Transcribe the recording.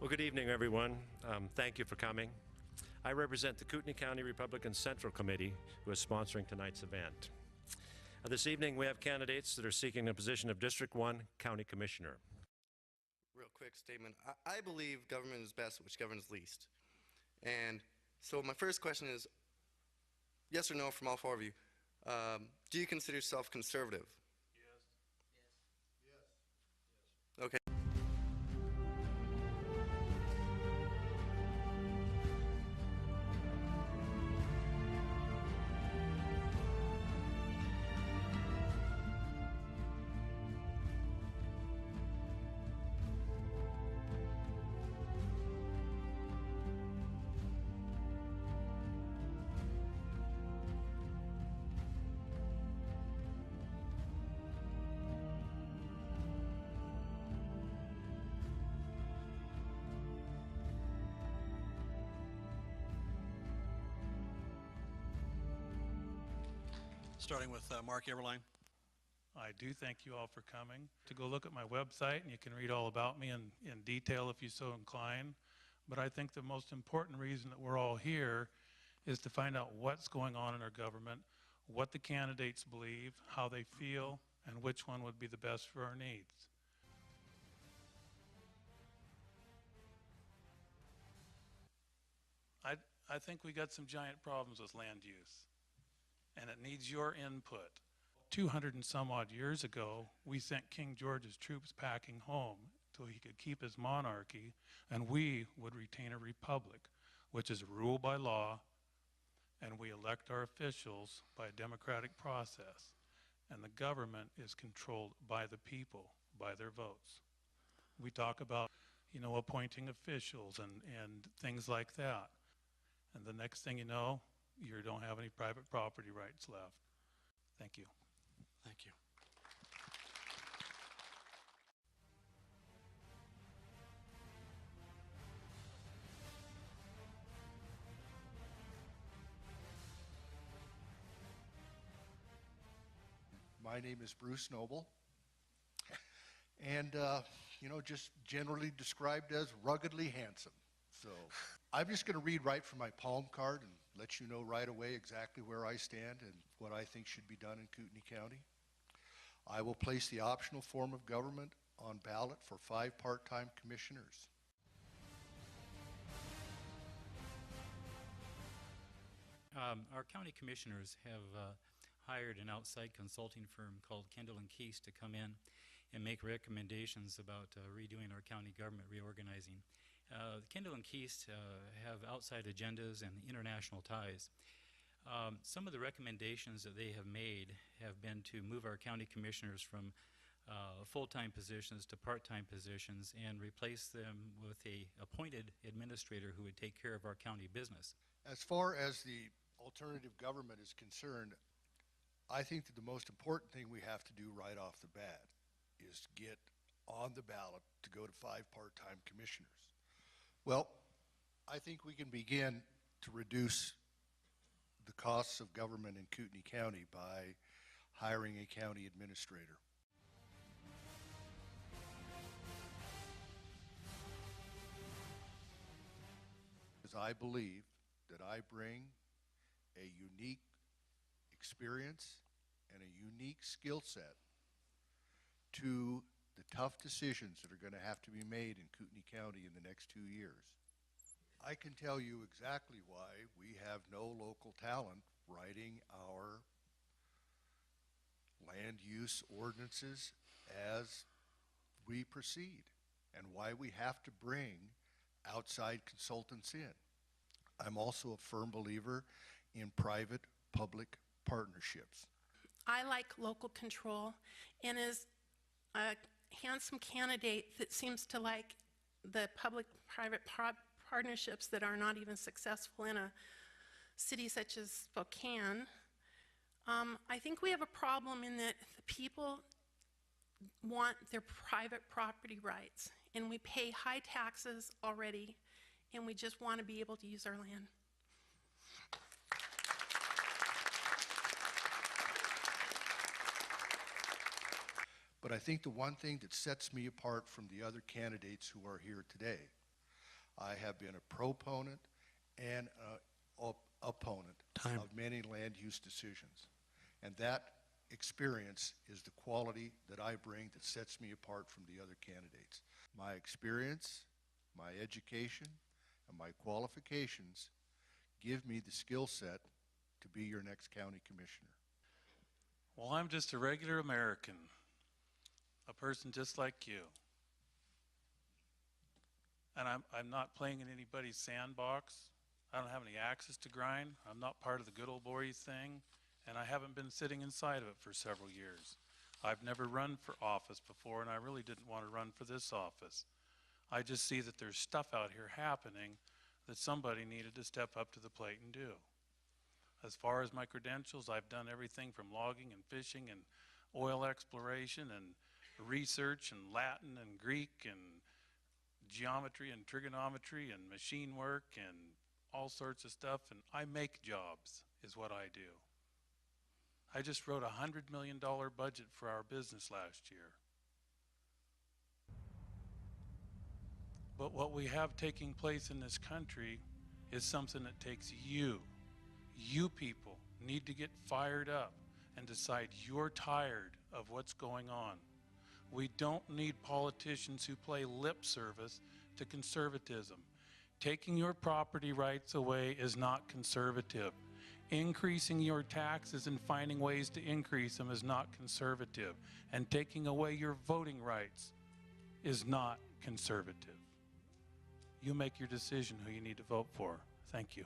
Well, good evening, everyone. Thank you for coming. I represent the Kootenai County Republican Central Committee, who is sponsoring tonight's event. This evening, we have candidates that are seeking the position of District 1 County Commissioner. Real quick statement. I believe government is best, which governs least. And so my first question is, yes or no from all four of you, do you consider yourself conservative? Yes. Yes. Yes. Yes. Okay. Starting with Marc Eberlein. I do thank you all for coming. To go look at my website, and you can read all about me in detail if you so incline. But I think the most important reason that we're all here is to find out what's going on in our government, what the candidates believe, how they feel, and which one would be the best for our needs. I think we got some giant problems with land use, and it needs your input. 200 and some odd years ago, we sent King George's troops packing home till he could keep his monarchy, and we would retain a republic, which is ruled by law, and we elect our officials by a democratic process, and the government is controlled by the people, by their votes. We talk about, appointing officials and things like that, and the next thing you know, you don't have any private property rights left. Thank you. Thank you. My name is Bruce Noble, and just generally described as ruggedly handsome. So I'm just going to read right from my palm card and let you know right away exactly where I stand and what I think should be done in Kootenai County. I will place the optional form of government on ballot for 5 part-time commissioners. Our county commissioners have hired an outside consulting firm called Kendall & Keese to come in and make recommendations about redoing our county government, reorganizing. Kendall & Keese have outside agendas and international ties. Some of the recommendations that they have made have been to move our county commissioners from full-time positions to part-time positions and replace them with a appointed administrator who would take care of our county business. As far as the alternative government is concerned, I think that the most important thing we have to do right off the bat is get on the ballot to go to 5 part-time commissioners. Well, I think we can begin to reduce the costs of government in Kootenai County by hiring a county administrator. Because I believe that I bring a unique experience and a unique skill set to the tough decisions that are going to have to be made in Kootenai County in the next 2 years. I can tell you exactly why we have no local talent writing our land use ordinances as we proceed, and why we have to bring outside consultants in. I'm also a firm believer in private-public partnerships. I like local control, and as a handsome candidate that seems to like the public-private partnerships that are not even successful in a city such as Spokane, I think we have a problem in that the people want their private property rights, and we pay high taxes already, and we just want to be able to use our land. But I think the one thing that sets me apart from the other candidates who are here today, I have been a proponent and a opponent Time. of many land use decisions. And that experience is the quality that I bring that sets me apart from the other candidates. My experience, my education, and my qualifications give me the skill set to be your next county commissioner. Well, I'm just a regular American, a person just like you. And I'm not playing in anybody's sandbox. I don't have any axes to grind. I'm not part of the good old boys thing, and I haven't been sitting inside of it for several years. I've never run for office before, and I really didn't want to run for this office. I just see that there's stuff out here happening that somebody needed to step up to the plate and do. As far as my credentials, I've done everything from logging and fishing and oil exploration and research and Latin and Greek and geometry and trigonometry and machine work and all sorts of stuff, and I make jobs is what I do. I just wrote a $100 million budget for our business last year. But what we have taking place in this country is something that takes you people need to get fired up and decide you're tired of what's going on. We don't need politicians who play lip service to conservatism. Taking your property rights away is not conservative. Increasing your taxes and finding ways to increase them is not conservative. And taking away your voting rights is not conservative. You make your decision who you need to vote for. Thank you.